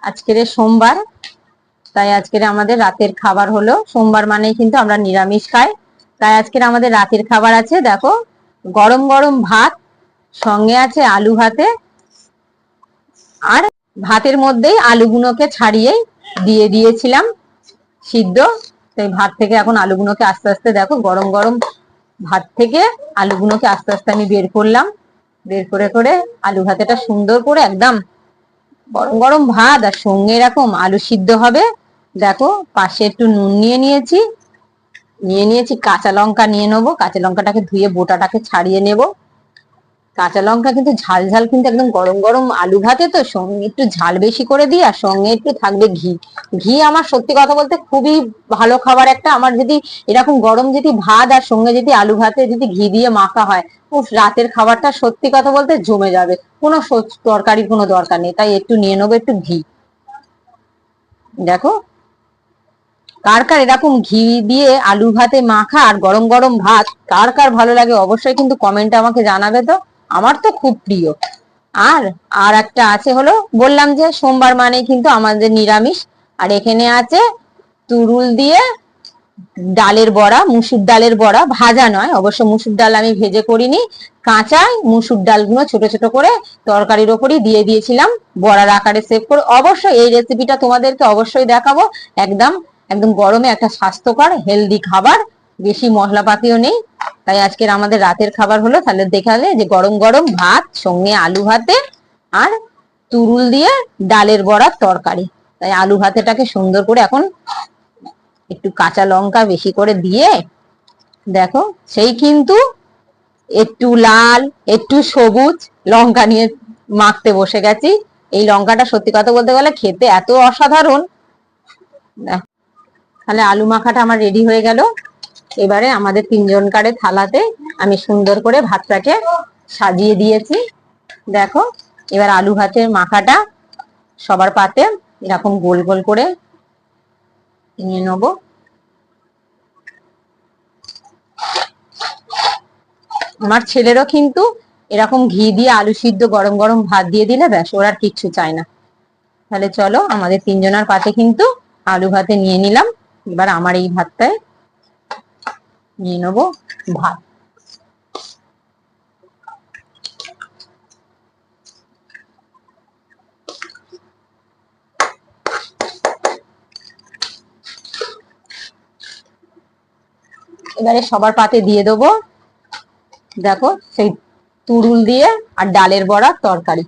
আজকের সোমবার, তাই আজকের আমাদের রাতের খাবার হলো, সোমবার মানেই কিন্তু আমরা নিরামিষ খাই, তাই আজকের আমাদের রাতের খাবার আছে দেখো গরম গরম ভাত, সঙ্গে আছে আলু ভাতে, আর ভাতের মধ্যেই আলুগুলোকে ছাড়িয়ে দিয়ে দিয়েছিলাম সিদ্ধ। তাই ভাত থেকে এখন আলুগুলোকে আস্তে আস্তে দেখো গরম গরম ভাত থেকে আলুগুলোকে আস্তে আস্তে আমি বের করলাম, বের করে করে আলু ভাতেটা সুন্দর করে একদম গরম গরম ভাত আর সঙ্গে এরকম আলু সিদ্ধ হবে। দেখো পাশে একটু নুন নিয়ে নিয়েছি, কাঁচা লঙ্কা নিয়ে নেবো, কাঁচা লঙ্কাটাকে ধুয়ে বোটাটাকে ছাড়িয়ে নেব। কাঁচা লঙ্কা কিন্তু ঝাল ঝাল, কিন্তু একদম গরম গরম আলু ভাতে তো সঙ্গে একটু ঝাল বেশি করে দিই, আর সঙ্গে একটু থাকবে ঘি। ঘি আমার সত্যি কথা বলতে খুবই ভালো খাবার একটা, আমার যদি এরকম গরম যদি ভাত আর সঙ্গে যদি আলু ভাতে যদি ঘি দিয়ে মাখা হয়, ও রাতের খাবারটা সত্যি কথা বলতে জমে যাবে, কোনো তরকারির কোনো দরকার নেই। তাই একটু নিয়ে নেবো একটু ঘি। দেখো কার কার এরকম ঘি দিয়ে আলু ভাতে মাখা আর গরম গরম ভাত কার কার ভালো লাগে অবশ্যই কিন্তু কমেন্টে আমাকে জানাবে তো, আমার তো খুব প্রিয়। আর আর একটা আছে হলো, বললাম যে সোমবার মানে কিন্তু আমাদের নিরামিষ, আর এখানে আছে তুরুল দিয়ে ডালের বড়া, মুসুর ডালের বড়া, ভাজা নয় অবশ্য, মুসুর ডাল আমি ভেজে করিনি, কাঁচাই মুসুর ডালগুলো ছোট ছোট করে তরকারির ওপরই দিয়ে দিয়েছিলাম বড়ার আকারে সেভ করে। অবশ্যই এই রেসিপিটা তোমাদেরকে অবশ্যই দেখাবো, একদম একদম গরমে একটা স্বাস্থ্যকর হেলদি খাবার, বেশি মশলাপাতিও নেই। তাই আজকের আমাদের রাতের খাবার হলো, তাহলে দেখালে যে গরম গরম ভাত সঙ্গে আলু ভাতে আর তুরুল দিয়ে ডালের বড়ার তরকারি। তাই আলু ভাতেটাকে সুন্দর করে এখন একটু কাঁচা লঙ্কা বেশি করে দিয়ে দেখো, সেই কিন্তু একটু লাল একটু সবুজ লঙ্কা নিয়ে মাখতে বসে গেছি। এই লঙ্কাটা সত্যি কথা বলতে গেলে খেতে এত অসাধারণ। তাহলে আলু মাখাটা আমার রেডি হয়ে গেল। এবারে আমাদের তিনজনকারে থালাতে আমি সুন্দর করে ভাতটাকে সাজিয়ে দিয়েছি। দেখো এবার আলু ভাতের মাখাটা সবার পাতে এরকম গোল গোল করে নিয়ে নেবো। আমার ছেলেরও কিন্তু এরকম ঘি দিয়ে আলু সিদ্ধ গরম গরম ভাত দিয়ে দিলে ব্যাস, ওর আর কিচ্ছু চায় না। তাহলে চলো আমাদের তিনজনের পাতে কিন্তু আলু ভাতে নিয়ে নিলাম। এবার আমার এই ভাতটায় নিয়ে নেবো ভাত। এবারে সবার পাতে দিয়ে দেবো দেখো সেই তুরুল দিয়ে আর ডালের বড়া তরকারি।